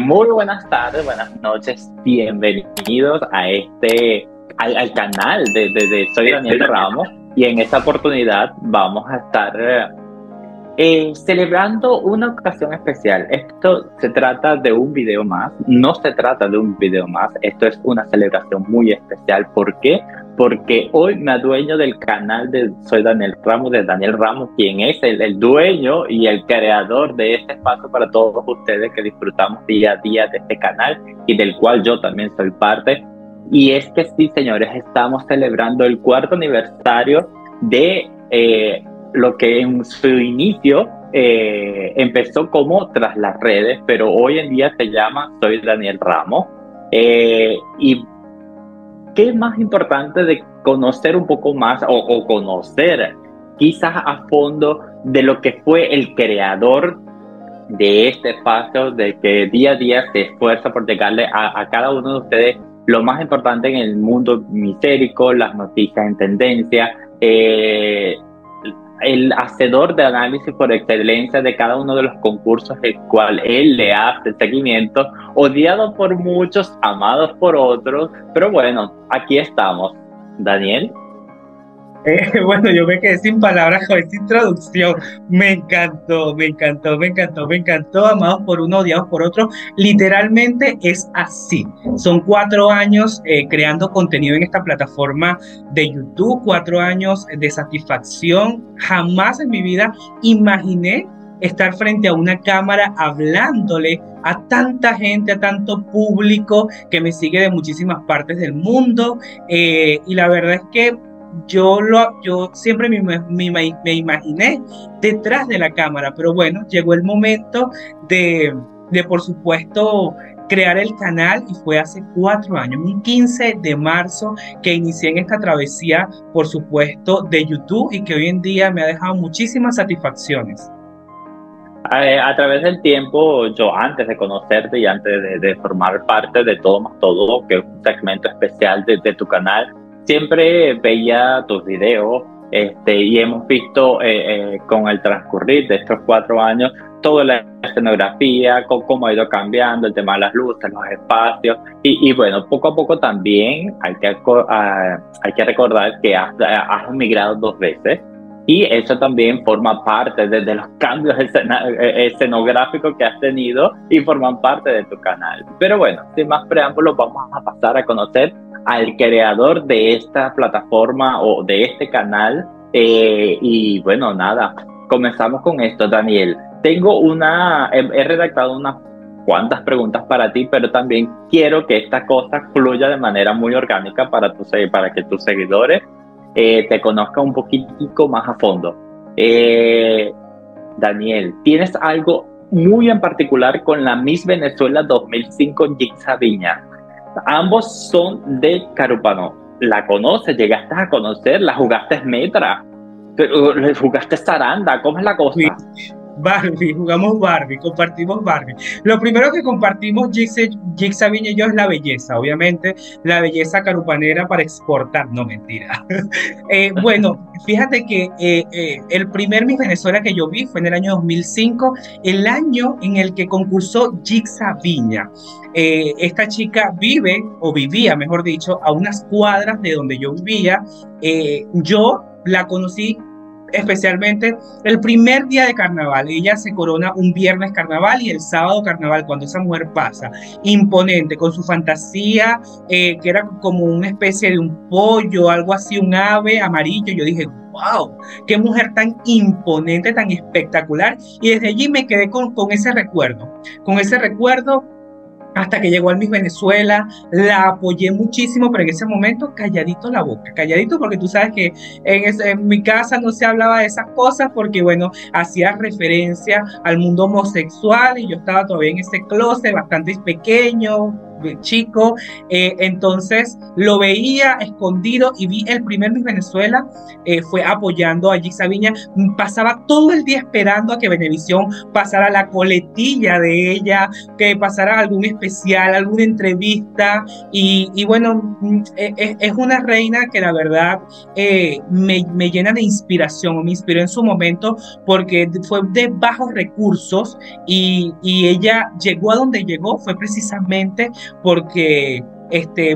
Muy buenas tardes, buenas noches, bienvenidos a al canal de Soy Daniel Ramos, y en esta oportunidad vamos a estar celebrando una ocasión especial. Esto se trata de un video más, no se trata de un video más, esto es una celebración muy especial. ¿Por qué? Porque hoy me adueño del canal de Soy Daniel Ramos, de Daniel Ramos, quien es el dueño y el creador de este espacio para todos ustedes que disfrutamos día a día de este canal y del cual yo también soy parte. Y es que sí, señores, estamos celebrando el cuarto aniversario de lo que en su inicio empezó como Tras las Redes, pero hoy en día se llama Soy Daniel Ramos. Y qué es más importante de conocer un poco más o conocer quizás a fondo de lo que fue el creador de este espacio, de que día a día se esfuerza por llegarle a cada uno de ustedes lo más importante en el mundo misérico, las noticias en tendencia, el hacedor de análisis por excelencia de cada uno de los concursos el cual él le hace seguimiento, odiado por muchos, amados por otros, pero bueno, aquí estamos. Daniel. Bueno, yo me quedé sin palabras con esta introducción. Me encantó, me encantó, me encantó, me encantó. Amados por uno, odiados por otro. Literalmente es así. Son 4 años creando contenido en esta plataforma de YouTube, 4 años de satisfacción. Jamás en mi vida imaginé estar frente a una cámara hablándole a tanta gente, a tanto público que me sigue de muchísimas partes del mundo. Y la verdad es que yo siempre me imaginé detrás de la cámara, pero bueno, llegó el momento de por supuesto, crear el canal, y fue hace 4 años, un 15 de marzo, que inicié en esta travesía, por supuesto, de YouTube, y que hoy en día me ha dejado muchísimas satisfacciones. A través del tiempo, yo antes de conocerte y antes de formar parte de Todo Más Todo, que es un segmento especial de tu canal, siempre veía tus videos, y hemos visto con el transcurrir de estos 4 años toda la escenografía, cómo ha ido cambiando el tema de las luces, los espacios, y bueno, poco a poco también hay que recordar que has emigrado 2 veces. Y eso también forma parte de los cambios escenográficos que has tenido y forman parte de tu canal. Pero bueno, sin más preámbulos, vamos a pasar a conocer al creador de esta plataforma o de este canal. Y bueno, nada, comenzamos con esto, Daniel. He redactado unas cuantas preguntas para ti, pero también quiero que esta cosa fluya de manera muy orgánica para que tus seguidores te conozcan un poquitico más a fondo. Daniel, ¿tienes algo muy en particular con la Miss Venezuela 2005, Jixa Viña? Ambos son de Carúpano. ¿La conoces? ¿Llegaste a conocerla? ¿Jugaste Metra? ¿Jugaste Saranda? ¿Cómo es la cosa? Barbie, jugamos Barbie, compartimos Barbie. Lo primero que compartimos Jixa Viña y yo es la belleza, obviamente, la belleza carupanera para exportar, no mentira. Bueno, fíjate que el primer Miss Venezuela que yo vi fue en el año 2005, el año en el que concursó Jixa Viña. Esta chica vive, o vivía, mejor dicho, a unas cuadras de donde yo vivía. Yo la conocí especialmente el primer día de carnaval. Ella se corona un viernes carnaval y el sábado carnaval, cuando esa mujer pasa, imponente, con su fantasía, que era como una especie de un pollo, algo así, un ave amarillo. Yo dije, wow, qué mujer tan imponente, tan espectacular. Y desde allí me quedé con ese recuerdo, hasta que llegó al Miss Venezuela. La apoyé muchísimo, pero en ese momento calladito la boca, calladito, porque tú sabes que en mi casa no se hablaba de esas cosas, porque bueno, hacía referencia al mundo homosexual y yo estaba todavía en ese closet bastante pequeño, chico, entonces lo veía escondido y vi el primer Miss Venezuela, fue apoyando a Gix Viña, pasaba todo el día esperando a que Venevisión pasara la coletilla de ella, que pasara algún especial, alguna entrevista, y bueno, es una reina que la verdad me llena de inspiración, me inspiró en su momento porque fue de bajos recursos y ella llegó a donde llegó, fue precisamente porque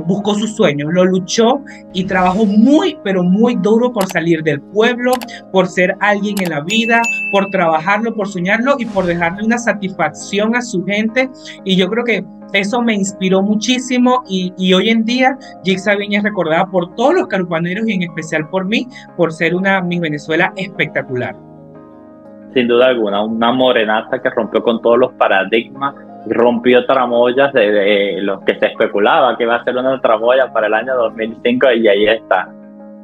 buscó sus sueños, lo luchó y trabajó muy, pero muy duro por salir del pueblo, por ser alguien en la vida, por trabajarlo, por soñarlo y por dejarle una satisfacción a su gente. Y yo creo que eso me inspiró muchísimo y hoy en día Jixa Viña es recordada por todos los carupaneros y en especial por mí, por ser una Miss Venezuela espectacular. Sin duda alguna, una morenaza que rompió con todos los paradigmas, rompió tramoyas de los que se especulaba que iba a ser una tramoya para el año 2005 y ahí está.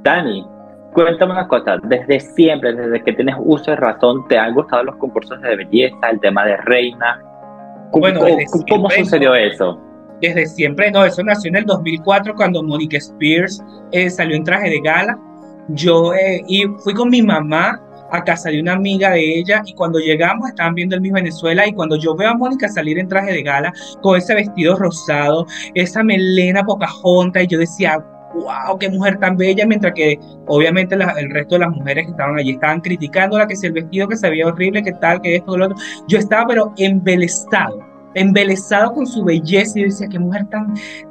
Dani, cuéntame una cosa, desde siempre, desde que tienes uso de razón, ¿te han gustado los concursos de belleza, el tema de reina? Bueno, ¿Cómo sucedió eso? Desde siempre, no, eso nació en el 2004 cuando Mónica Spears salió en traje de gala. Yo y fui con mi mamá a casa de una amiga de ella y cuando llegamos estaban viendo el Miss Venezuela y cuando yo veo a Mónica salir en traje de gala con ese vestido rosado, esa melena Pocahontas y yo decía, wow, qué mujer tan bella, mientras que obviamente el resto de las mujeres que estaban allí estaban criticándola, que si el vestido que se veía horrible, que tal, que esto, que lo otro. Yo estaba pero embelesado con su belleza y yo decía, qué mujer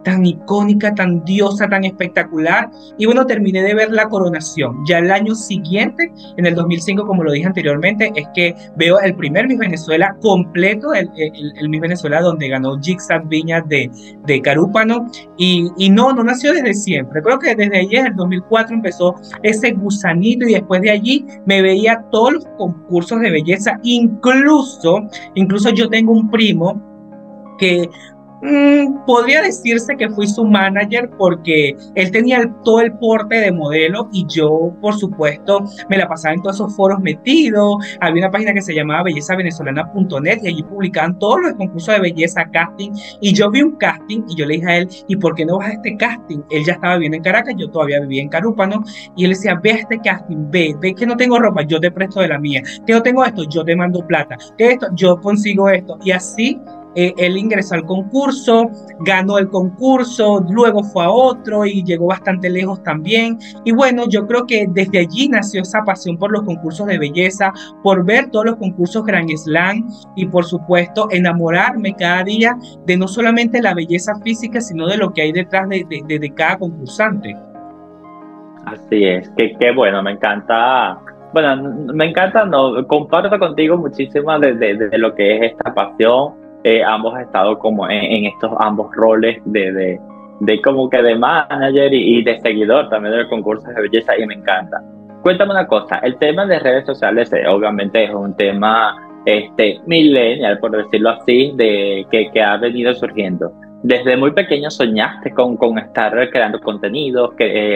tan icónica, tan diosa, tan espectacular. Y bueno, terminé de ver la coronación. Ya el año siguiente, en el 2005, como lo dije anteriormente, es que veo el primer Miss Venezuela completo, el Miss Venezuela donde ganó Jixa Viña de Carúpano. Y no nació desde siempre. Creo que desde allí, en el 2004, empezó ese gusanito y después de allí me veía todos los concursos de belleza. Incluso yo tengo un primo que podría decirse que fui su manager porque él tenía todo el porte de modelo y yo, por supuesto, me la pasaba en todos esos foros metido. Había una página que se llamaba bellezavenezolana.net y allí publicaban todos los concursos de belleza, casting, y yo vi un casting y yo le dije a él, ¿y por qué no vas a este casting? Él ya estaba viviendo en Caracas, yo todavía vivía en Carúpano y él decía, ve a este casting, ve que no tengo ropa, yo te presto de la mía, que no tengo esto, yo te mando plata, que esto, yo consigo esto, y así él ingresó al concurso, ganó el concurso, luego fue a otro y llegó bastante lejos también. Y bueno, yo creo que desde allí nació esa pasión por los concursos de belleza, por ver todos los concursos Grand Slam y por supuesto enamorarme cada día de no solamente la belleza física, sino de lo que hay detrás de cada concursante. Así es, que bueno, me encanta. Bueno, me encanta, no, comparto contigo muchísimo de lo que es esta pasión. Ambos he estado como en estos ambos roles de como que de manager y de seguidor también del concurso de belleza y me encanta. Cuéntame una cosa, el tema de redes sociales obviamente es un tema millennial, por decirlo así, que ha venido surgiendo. Desde muy pequeño soñaste con estar creando contenidos,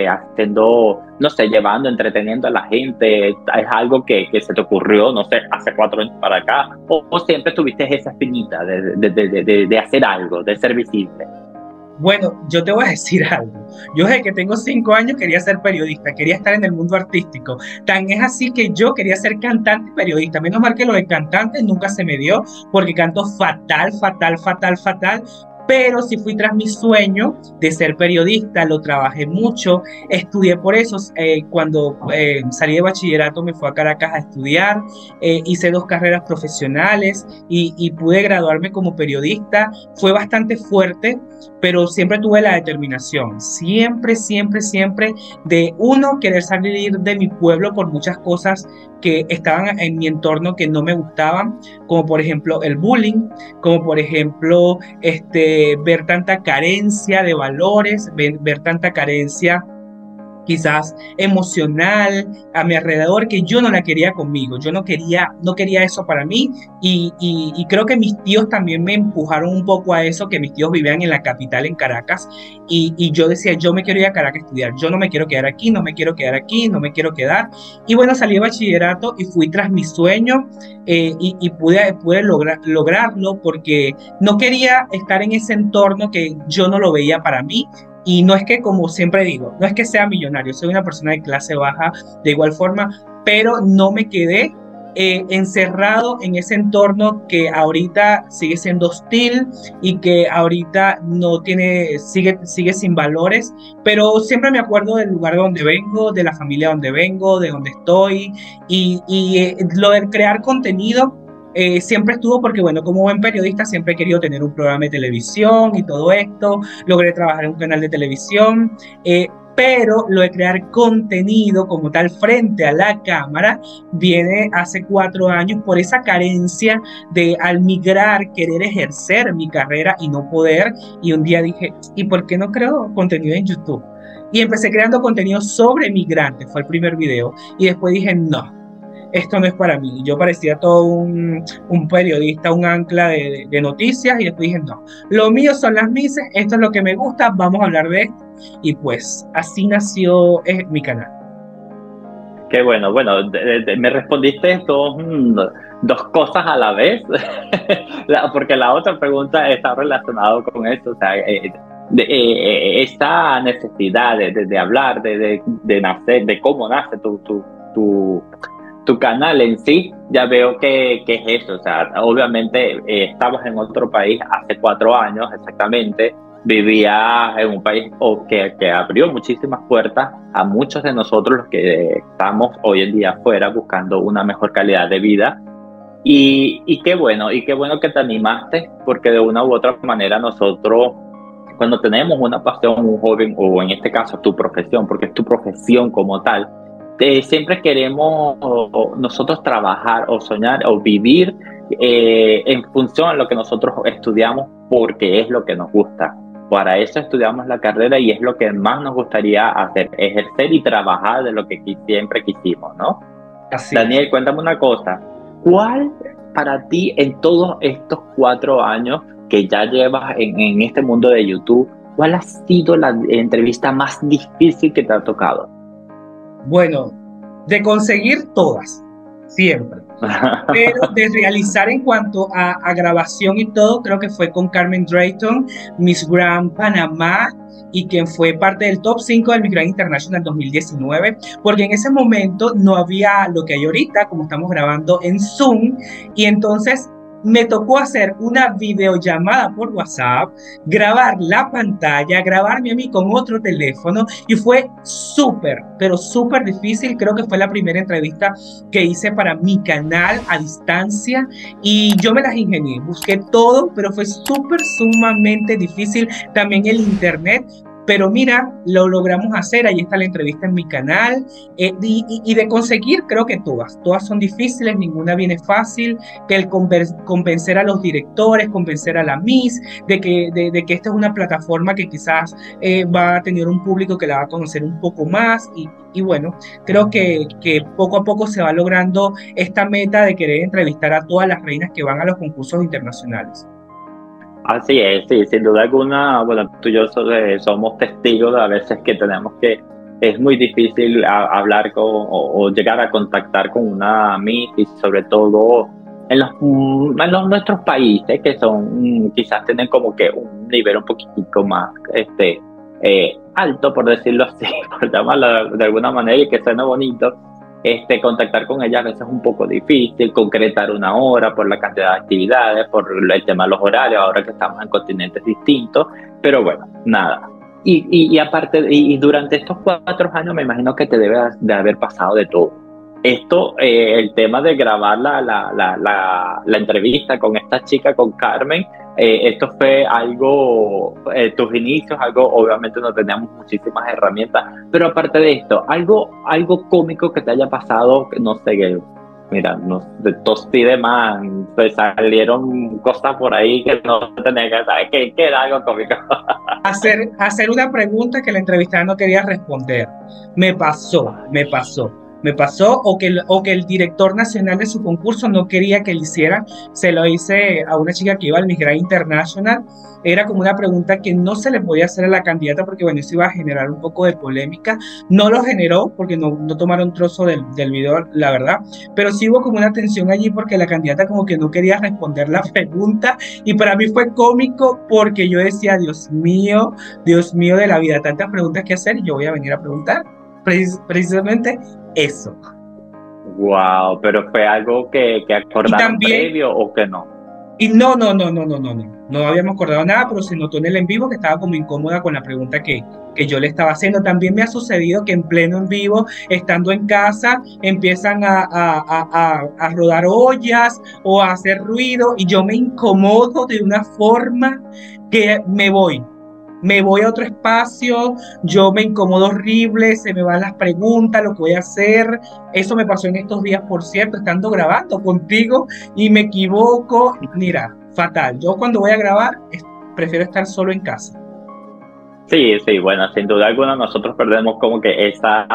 haciendo, no sé, llevando, entreteniendo a la gente. ¿Es algo que se te ocurrió, no sé, hace 4 años para acá? ¿O siempre tuviste esa espinita de hacer algo, de ser visible? Bueno, yo te voy a decir algo. Yo desde que tengo 5 años quería ser periodista, quería estar en el mundo artístico. Tan es así que yo quería ser cantante y periodista. Menos mal que lo de cantante nunca se me dio porque canto fatal, fatal, fatal, fatal. Pero sí fui tras mi sueño de ser periodista, lo trabajé mucho, estudié por eso. Cuando salí de bachillerato me fui a Caracas a estudiar, hice 2 carreras profesionales y pude graduarme como periodista. Fue bastante fuerte, pero siempre tuve la determinación, siempre, siempre, siempre de querer salir de mi pueblo por muchas cosas que estaban en mi entorno que no me gustaban, como por ejemplo el bullying, como por ejemplo ver tanta carencia de valores, ver tanta carencia quizás emocional a mi alrededor, que yo no la quería conmigo, yo no quería eso para mí, y creo que mis tíos también me empujaron un poco a eso, que mis tíos vivían en la capital, en Caracas, y yo decía, yo me quiero ir a Caracas a estudiar, yo no me quiero quedar aquí, no me quiero quedar aquí, no me quiero quedar, y bueno, salí de bachillerato y fui tras mi sueño, y pude lograrlo porque no quería estar en ese entorno que yo no lo veía para mí. Y no es que, como siempre digo, no es que sea millonario, soy una persona de clase baja de igual forma, pero no me quedé encerrado en ese entorno que ahorita sigue siendo hostil y que ahorita no tiene, sigue sin valores, pero siempre me acuerdo del lugar de donde vengo, de la familia donde vengo, de donde estoy, y lo de crear contenido siempre estuvo porque, bueno, como buen periodista siempre he querido tener un programa de televisión y todo esto, logré trabajar en un canal de televisión, pero lo de crear contenido como tal frente a la cámara viene hace 4 años por esa carencia de al migrar querer ejercer mi carrera y no poder, y un día dije, ¿y por qué no creo contenido en YouTube? Y empecé creando contenido sobre migrantes, fue el primer video, y después dije, no, esto no es para mí. Yo parecía todo un periodista, un ancla de noticias, y después dije, no, lo mío son las mises, esto es lo que me gusta, vamos a hablar de esto. Y pues así nació mi canal. Qué bueno, bueno, me respondiste dos cosas a la vez, porque la otra pregunta está relacionada con esto, o sea, esta necesidad de hablar, de nacer, de cómo nace tu, tu canal en sí. Ya veo que es eso, o sea, obviamente estamos en otro país hace 4 años exactamente. Vivía en un país que abrió muchísimas puertas a muchos de nosotros los que estamos hoy en día afuera buscando una mejor calidad de vida. Y qué bueno que te animaste, porque de una u otra manera nosotros, cuando tenemos una pasión, un joven, o en este caso tu profesión, porque es tu profesión como tal, siempre queremos nosotros trabajar o soñar o vivir en función a lo que nosotros estudiamos, porque es lo que nos gusta. Para eso estudiamos la carrera y es lo que más nos gustaría hacer, ejercer y trabajar de lo que siempre quisimos, ¿no? Así Daniel, es. cuéntame una cosa. ¿Cuál para ti en todos estos 4 años que ya llevas en este mundo de YouTube, cuál ha sido la entrevista más difícil que te ha tocado? Bueno, de conseguir todas, siempre. Pero de realizar en cuanto a grabación y todo, creo que fue con Carmen Drayton, Miss Grand Panamá, y quien fue parte del top 5 del Miss Grand International 2019, porque en ese momento no había lo que hay ahorita, como estamos grabando en Zoom, y entonces me tocó hacer una videollamada por WhatsApp, grabar la pantalla, grabarme a mí con otro teléfono, y fue súper, pero súper difícil. Creo que fue la primera entrevista que hice para mi canal a distancia, y yo me las ingenié, busqué todo, pero fue súper, sumamente difícil. También el internet. Pero mira, lo logramos hacer, ahí está la entrevista en mi canal, y de conseguir creo que todas son difíciles, ninguna viene fácil, que el convencer a los directores, convencer a la Miss, de que esta es una plataforma que quizás va a tener un público que la va a conocer un poco más, y bueno, creo que poco a poco se va logrando esta meta de querer entrevistar a todas las reinas que van a los concursos internacionales. Así es, sí, sin duda alguna. Bueno, tú y yo somos testigos de a veces que tenemos que, es muy difícil hablar o llegar a contactar con una Miss, y sobre todo nuestros países, que son, quizás tienen como que un nivel un poquitico más alto, por decirlo así, por llamarlo de alguna manera, y que suena bonito. Contactar con ella a veces es un poco difícil, concretar una hora por la cantidad de actividades, por el tema de los horarios, ahora que estamos en continentes distintos, pero bueno, nada. Y aparte, y durante estos 4 años me imagino que te debe de haber pasado de todo. El tema de grabar la entrevista con esta chica, con Carmen, esto fue algo, tus inicios, algo, obviamente no teníamos muchísimas herramientas, pero aparte de esto, algo cómico que te haya pasado, no sé, mira, no, de tos y demás, pues salieron cosas por ahí que no tenía que saber, que era algo cómico. Hacer una pregunta que la entrevistada no quería responder. Me pasó, o que el director nacional de su concurso no quería que le hicieran. Se lo hice a una chica que iba al Miss Grand International. Era como una pregunta que no se le podía hacer a la candidata porque, bueno, eso iba a generar un poco de polémica. No lo generó porque no tomaron trozo del video, la verdad, pero sí hubo como una tensión allí porque la candidata como que no quería responder la pregunta y para mí fue cómico porque yo decía, Dios mío de la vida, tantas preguntas que hacer y yo voy a venir a preguntar precisamente eso. Wow, pero fue algo que Y acordaron también, previo o que no. y no habíamos acordado nada, pero se notó en el en vivo que estaba como incómoda con la pregunta que yo le estaba haciendo. También me ha sucedido que en pleno en vivo, estando en casa, empiezan a rodar ollas o a hacer ruido y yo me incomodo de una forma que me voy a otro espacio, yo me incomodo horrible, se me van las preguntas, lo que voy a hacer. Eso me pasó en estos días, por cierto, estando grabando contigo y me equivoco. Mira, fatal. Yo cuando voy a grabar prefiero estar solo en casa. Sí, sí, bueno, sin duda alguna nosotros perdemos como que esa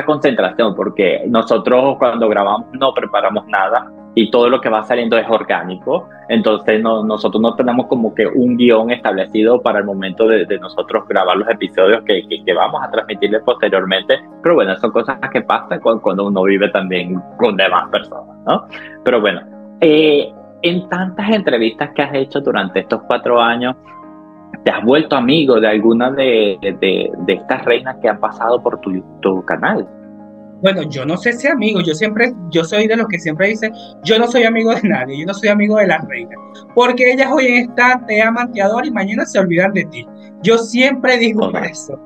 concentración, porque nosotros cuando grabamos no preparamos nada y todo lo que va saliendo es orgánico, entonces nosotros no tenemos como que un guión establecido para el momento de nosotros grabar los episodios que vamos a transmitirles posteriormente, pero bueno, son cosas que pasan cuando uno vive también con demás personas, ¿no? Pero bueno, en tantas entrevistas que has hecho durante estos 4 años, ¿te has vuelto amigo de alguna de estas reinas que han pasado por tu canal? Bueno, yo no sé si amigo, yo soy de los que siempre dicen, yo no soy amigo de nadie, yo no soy amigo de las reinas, porque ellas hoy están, te aman, te adoran y mañana se olvidan de ti. Yo siempre digo Total. eso,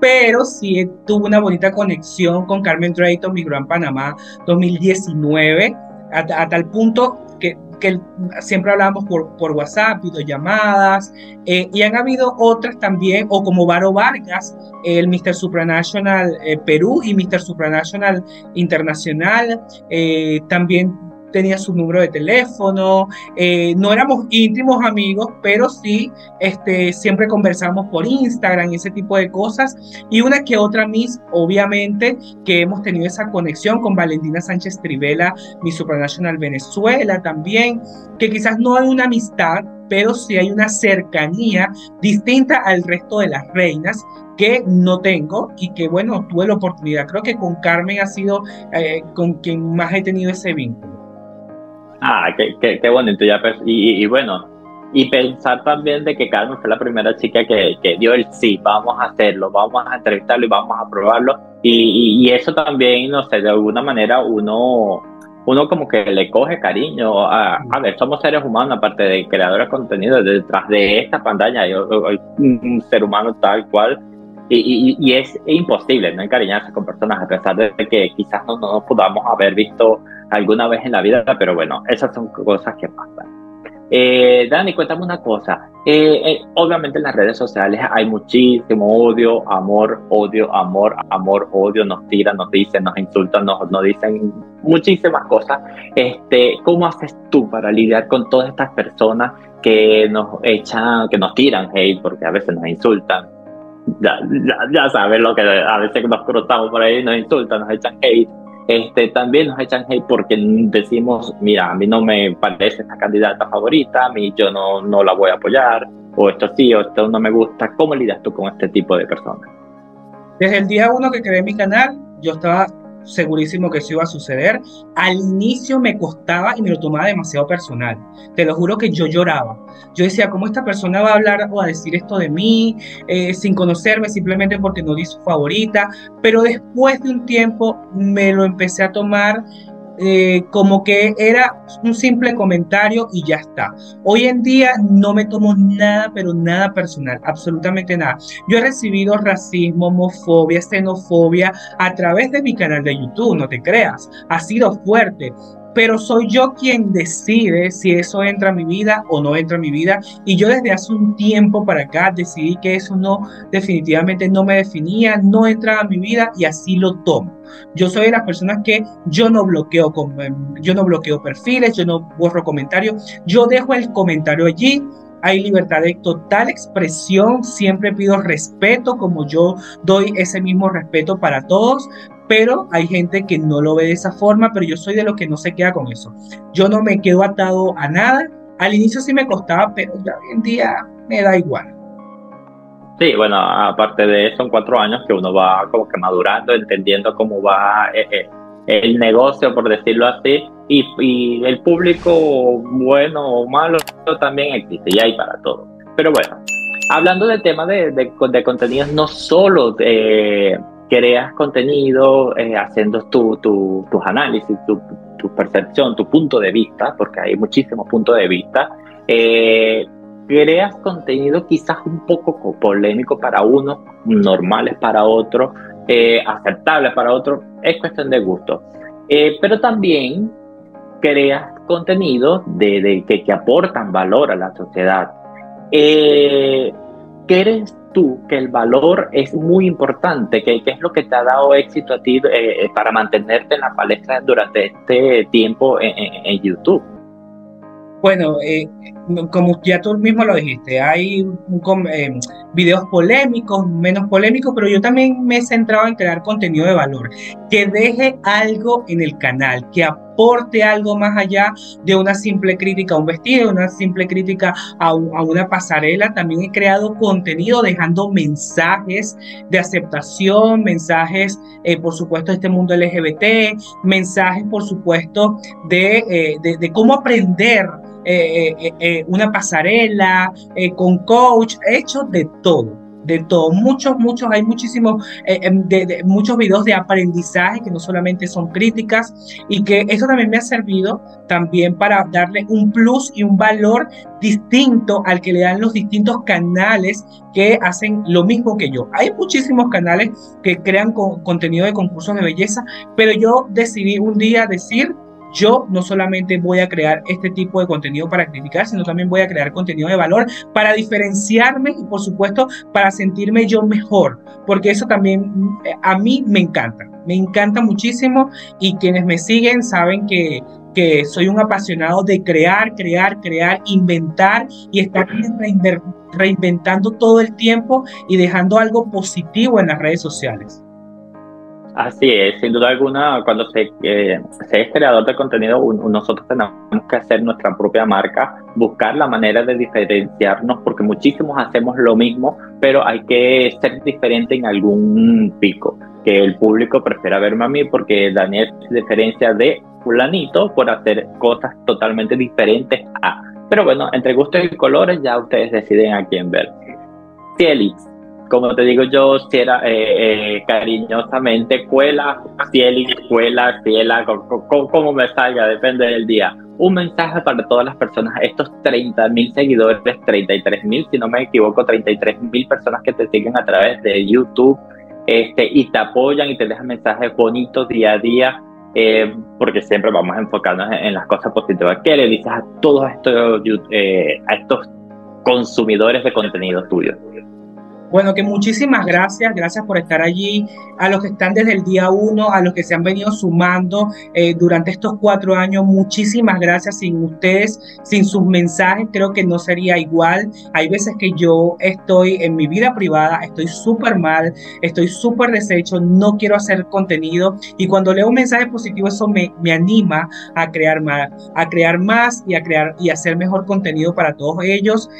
pero sí tuve una bonita conexión con Carmen Drayton, mi Gran Panamá 2019, a tal punto que siempre hablábamos por WhatsApp, videollamadas, y han habido otras también, o como Varo Vargas, el Mr. Supranational Perú y Mr. Supranational Internacional, también tenía su número de teléfono, no éramos íntimos amigos, pero sí, siempre conversamos por Instagram y ese tipo de cosas, y una que otra Miss, obviamente, que hemos tenido esa conexión con Valentina Sánchez Trivela, Miss Supranational Venezuela también, que quizás no hay una amistad, pero sí hay una cercanía distinta al resto de las reinas que no tengo y que, bueno, tuve la oportunidad. Creo que con Carmen ha sido con quien más he tenido ese vínculo. Ah, qué bonito ya. Y bueno, y pensar también de que Carmen fue la primera chica que dio el sí, vamos a hacerlo, vamos a entrevistarlo y vamos a probarlo. Y eso también, no sé, de alguna manera uno como que le coge cariño a ver, somos seres humanos, aparte de creadores de contenido, detrás de esta pantalla hay un ser humano tal cual. Y es imposible no encariñarse con personas a pesar de que quizás no nos podamos haber visto alguna vez en la vida, pero bueno, esas son cosas que pasan. Dani, cuéntame una cosa. Obviamente en las redes sociales hay muchísimo odio, amor, odio, amor, amor, odio, nos tiran, nos dicen, nos insultan, nos dicen muchísimas cosas. ¿Cómo haces tú para lidiar con todas estas personas que nos echan, que nos tiran hate, porque a veces nos insultan? Ya sabes lo que a veces nos cruzamos por ahí, nos insultan, nos echan hate. También nos echan hate porque decimos, mira, a mí no me parece esta candidata favorita, a mí yo no la voy a apoyar, o esto sí, o esto no me gusta. ¿Cómo lidias tú con este tipo de personas? Desde el día uno que creé mi canal, yo estaba segurísimo que eso iba a suceder. Al inicio me costaba y me lo tomaba demasiado personal. Te lo juro que yo lloraba. Yo decía, ¿cómo esta persona va a hablar o a decir esto de mí sin conocerme, simplemente porque no di su favorita? Pero después de un tiempo me lo empecé a tomar como que era un simple comentario y ya está. Hoy en día no me tomo nada, pero nada personal, absolutamente nada. Yo he recibido racismo, homofobia, xenofobia a través de mi canal de YouTube, no te creas, ha sido fuerte. pero soy yo quien decide si eso entra a mi vida o no entra a mi vida. Y yo desde hace un tiempo para acá decidí que eso no, definitivamente no me definía, no entraba a mi vida y así lo tomo. Yo soy de las personas que yo no bloqueo perfiles, yo no borro comentarios, yo dejo el comentario allí. Hay libertad de total expresión, siempre pido respeto, como yo doy ese mismo respeto para todos, pero hay gente que no lo ve de esa forma, pero yo soy de los que no se queda con eso. Yo no me quedo atado a nada. Al inicio sí me costaba, pero ya hoy en día me da igual. Sí, bueno, aparte de eso, son 4 años que uno va como que madurando, entendiendo cómo va el negocio, por decirlo así, y el público, bueno o malo, también existe, y hay para todo. Pero bueno, hablando del tema de contenidos, no solo creas contenido haciendo tus análisis, tu percepción, tu punto de vista, porque hay muchísimos puntos de vista. Creas contenido quizás un poco polémico para unos, normales para otros, aceptables para otros, es cuestión de gusto. Pero también creas contenido que aportan valor a la sociedad. ¿Crees tú que el valor es muy importante? ¿Qué es lo que te ha dado éxito a ti para mantenerte en la palestra durante este tiempo en YouTube? Bueno, como ya tú mismo lo dijiste, hay videos polémicos, menos polémicos, pero yo también me he centrado en crear contenido de valor, que deje algo en el canal, que aporte algo más allá de una simple crítica a un vestido, una simple crítica a una pasarela. También he creado contenido dejando mensajes de aceptación, mensajes, por supuesto, de este mundo LGBT, mensajes, por supuesto, de cómo aprender una pasarela, con coach. He hecho de todo, hay muchísimos, muchos videos de aprendizaje que no solamente son críticas, y que eso también me ha servido también para darle un plus y un valor distinto al que le dan los distintos canales que hacen lo mismo que yo. Hay muchísimos canales que crean contenido de concursos de belleza, pero yo decidí un día decir: yo no solamente voy a crear este tipo de contenido para criticar, sino también voy a crear contenido de valor para diferenciarme y, por supuesto, para sentirme yo mejor, porque eso también a mí me encanta muchísimo, y quienes me siguen saben que soy un apasionado de crear, inventar y estar reinventando todo el tiempo y dejando algo positivo en las redes sociales. Así es, sin duda alguna, cuando se es creador de contenido, nosotros tenemos que hacer nuestra propia marca, buscar la manera de diferenciarnos, porque muchísimos hacemos lo mismo, pero hay que ser diferente en algún pico, que el público prefiera verme a mí porque Daniel se diferencia de fulanito por hacer cosas totalmente diferentes a. Pero bueno, entre gustos y colores ya ustedes deciden a quién ver. Cielix, como te digo yo, si era cariñosamente, cuela, Cielix, cuela, ciela, como me salga, depende del día. Un mensaje para todas las personas, estos 30,000 seguidores, 33,000, si no me equivoco, 33,000 personas que te siguen a través de YouTube, y te apoyan y te dejan mensajes bonitos día a día, porque siempre vamos a enfocarnos en las cosas positivas. ¿Qué le dices a todos estos consumidores de contenido tuyo? Bueno, que muchísimas gracias por estar allí, a los que están desde el día 1, a los que se han venido sumando durante estos 4 años, muchísimas gracias. Sin ustedes, sin sus mensajes, creo que no sería igual. Hay veces que yo estoy en mi vida privada, estoy súper mal, estoy súper deshecho, no quiero hacer contenido, y cuando leo un mensaje positivo, eso me anima a crear más y hacer mejor contenido para todos ellos.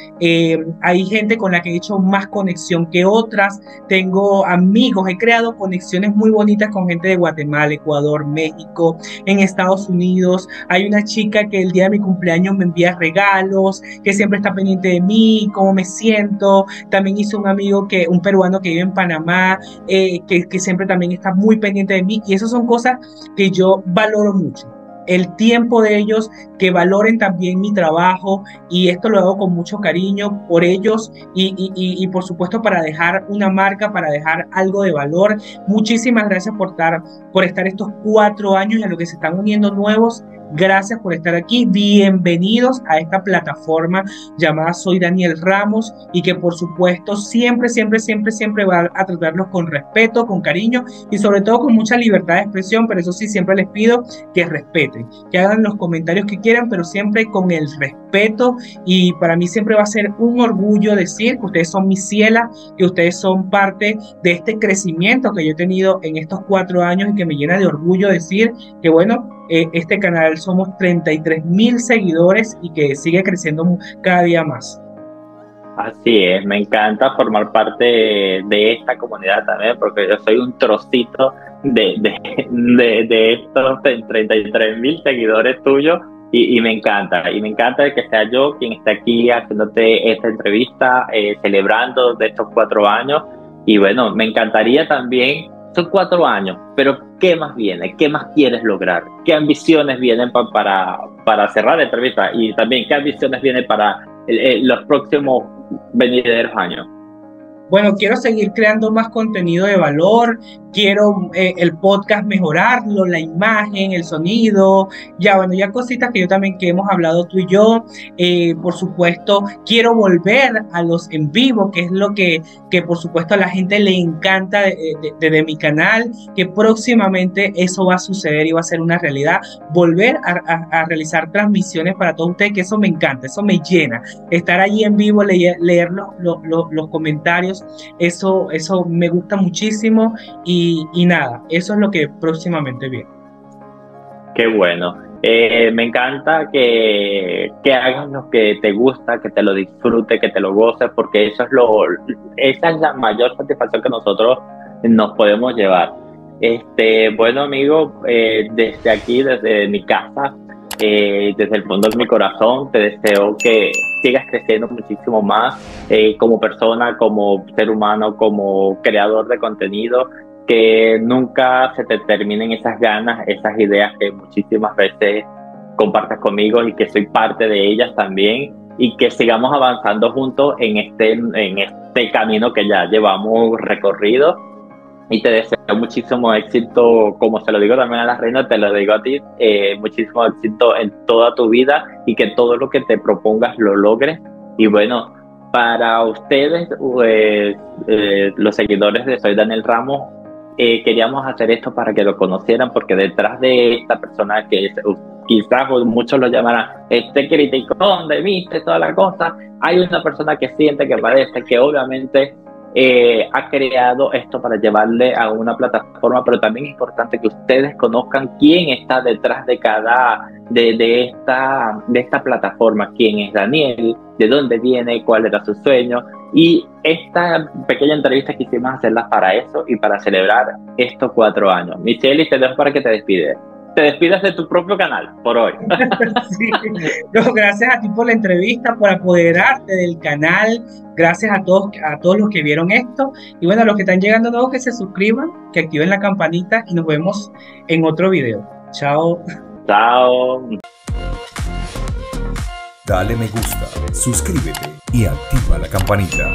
Hay gente con la que he hecho más conexión que otras, tengo amigos, he creado conexiones muy bonitas con gente de Guatemala, Ecuador, México, en Estados Unidos. Hay una chica que el día de mi cumpleaños me envía regalos, que siempre está pendiente de mí, cómo me siento. También hice un amigo, un peruano que vive en Panamá, que siempre también está muy pendiente de mí, y esas son cosas que yo valoro mucho. El tiempo de ellos, que valoren también mi trabajo, y esto lo hago con mucho cariño por ellos y por supuesto para dejar una marca, para dejar algo de valor. Muchísimas gracias por estar estos 4 años, y a los que se están uniendo nuevos, Gracias por estar aquí. Bienvenidos a esta plataforma llamada Soy Daniel Ramos y que por supuesto siempre, siempre, siempre, siempre va a tratarlos con respeto, con cariño y sobre todo con mucha libertad de expresión, pero eso sí, siempre les pido que respeten, que hagan los comentarios que quieran, pero siempre con el respeto. Y para mí siempre va a ser un orgullo decir que ustedes son mis cielas, que ustedes son parte de este crecimiento que yo he tenido en estos 4 años y que me llena de orgullo decir que bueno, este canal somos 33.000 seguidores y que sigue creciendo cada día más. Así es, me encanta formar parte de esta comunidad también, porque yo soy un trocito de estos 33.000 seguidores tuyos y me encanta que sea yo quien esté aquí haciéndote esta entrevista, celebrando de estos 4 años. Y bueno, me encantaría también, son 4 años, pero ¿qué más viene? ¿Qué más quieres lograr? ¿Qué ambiciones vienen para cerrar la entrevista? Y también, ¿qué ambiciones vienen para los próximos venideros años? Bueno, quiero seguir creando más contenido de valor, quiero el podcast mejorarlo, la imagen, el sonido, ya cositas que que hemos hablado tú y yo. Por supuesto, quiero volver a los en vivo, que es lo que por supuesto a la gente le encanta de mi canal, que próximamente eso va a suceder y va a ser una realidad. Volver a realizar transmisiones para todos ustedes, que eso me encanta, eso me llena. Estar allí en vivo, leer los comentarios, eso me gusta muchísimo y nada, eso es lo que próximamente viene. Qué bueno. Me encanta que hagas lo que te gusta, que te lo disfrutes, que te lo goces, porque esa es la mayor satisfacción que nosotros nos podemos llevar. Bueno, amigo, desde aquí, desde mi casa, desde el fondo de mi corazón, te deseo que sigas creciendo muchísimo más como persona, como ser humano, como creador de contenido, que nunca se te terminen esas ganas, esas ideas que muchísimas veces compartas conmigo y que soy parte de ellas también, y que sigamos avanzando juntos en este camino que ya llevamos recorrido. Y te deseo muchísimo éxito, como se lo digo también a la reina, te lo digo a ti, muchísimo éxito en toda tu vida y que todo lo que te propongas lo logres. Y bueno, para ustedes, los seguidores de Soy Daniel Ramos, queríamos hacer esto para que lo conocieran, porque detrás de esta persona que quizás muchos lo llamarán criticón de mí, toda la cosa, hay una persona que siente, que parece, que obviamente ha creado esto para llevarle a una plataforma, pero también es importante que ustedes conozcan quién está detrás de esta plataforma, quién es Daniel, de dónde viene, cuál era su sueño. Y esta pequeña entrevista quisimos hacerla para eso y para celebrar estos 4 años. Michelle, te dejo para que te despidas de tu propio canal por hoy. Sí. No, gracias a ti por la entrevista, por apoderarte del canal. Gracias a todos los que vieron esto. Y bueno, a los que están llegando nuevos, que se suscriban, que activen la campanita y nos vemos en otro video. Chao. Chao. Dale me gusta, suscríbete y activa la campanita.